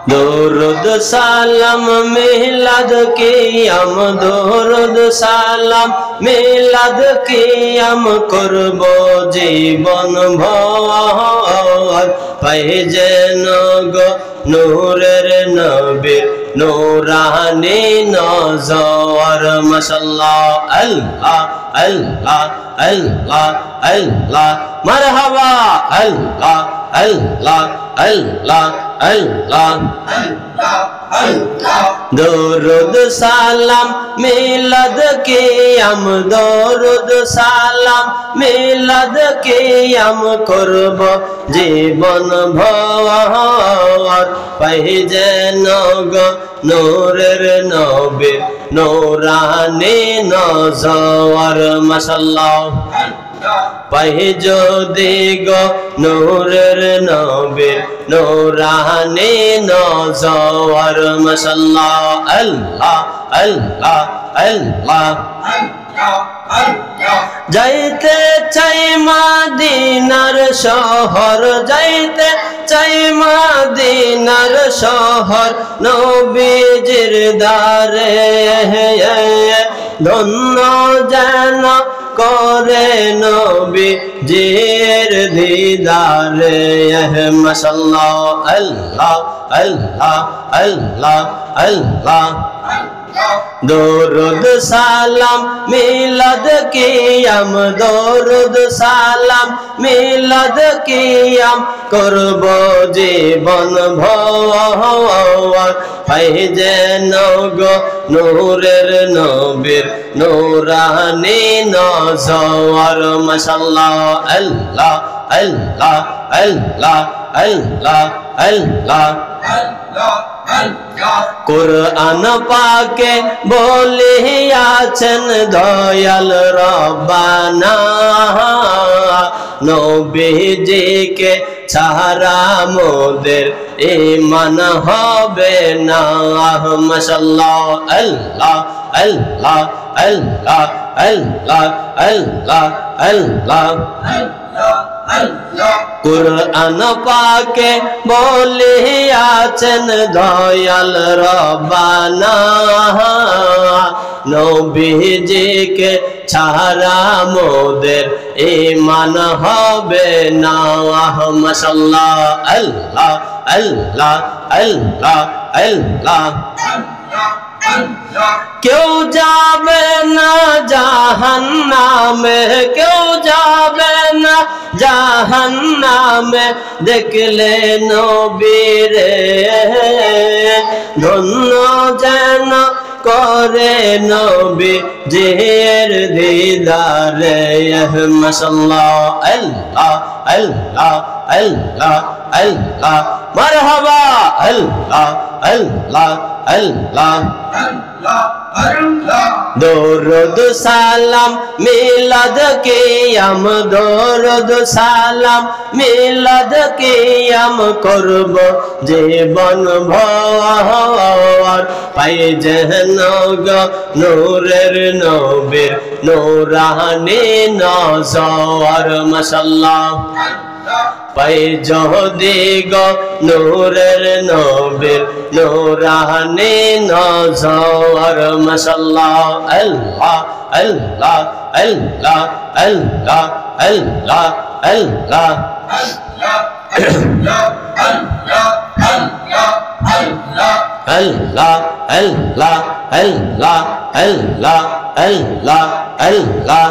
দরুদ সালাম মিলাদ কিয়াম দরুদ সালাম মিলাদ কিয়াম করব জীবন ভর পাই যেন গো নূরের নবীর নূরানি নজর মাশাআল্লাহ আল্লাহ আল্লাহ আল্লাহ আল্লাহ মারহাবা আল্লাহ আল্লাহ আল্লাহ আল্লাহ দরুদ সালাম মিলাদ কিয়াম দরুদ সালাম মিলাদ কিয়াম করব জীবন ভর পাই যেন গো নূরের নবীর নূরানি নজর মাশাআল্লাহ পাই যদি গো নূরের নবীর নূরানি নজর মাশাআল্লাহ আল্লাহ আল্লাহ আল্লাহ যাইতে চাই মদিনার শহর যাইতে চাই মদিনার শহর নবীজির দারে ধন্য যেন করে নবীজির দিদারে মাশাআল্লাহ আল্লাহ আল্লাহ আল্লাহ আল্লাহ দরুদ সালাম মিলাদ কিয়াম দরুদ সালাম মিলাদ কিয়াম করব জীবন ভর পাই যেন গো নূরের নবীর নূরানি নজর মাশাআল্লাহ আল্লাহ আল্লাহ আল্লাহ আল্লাহ আল্লাহ কুরআন পাকে বলিয়াছেন দয়াল রব্বানা নবীজিকে ছাড়া মোদের ঈমান হবে না মাশাআল্লাহ আল্লাহ আল্লাহ আল্লাহ আল্লাহ আল্লাহ আল্লাহ কুরআন পাকে বলিয়াছেন দয়াল রব্বানা নবীজিকে ছাড়া মোদের ঈমান হবে না মাশাআল্লাহ আল্লাহ আল্লাহ আল্লাহ আল্লাহ কেউ যাবে না জাহান্নামে কেউ যাবে না জাহান্নামে দেখলে নবীরে ধন্য যেন করে নবীজির দিদারে মাশাআল্লাহ আল্লাহ আল্লাহ আল্লাহ আল্লাহ মারহাবা আল্লাহ আল্লাহ আল্লাহ দরুদ সালাম মিলাদ কিয়াম দরুদ সালাম মিলাদ কিয়াম করব জীবন ভর পাই যেন গো নূরের নবীর নূরানি নজর মাশাআল্লাহ পাই যদি গো নূরের নবীর নূরানি নজর মাশাআল্লাহ আল্লাহ আল্লাহ আল্লাহ আল্লাহ আল্লাহ আল্লাহ আল্লাহ আল্লাহ আল্লাহ আল্লাহ আল্লাহ আল্লাহ আল্লাহ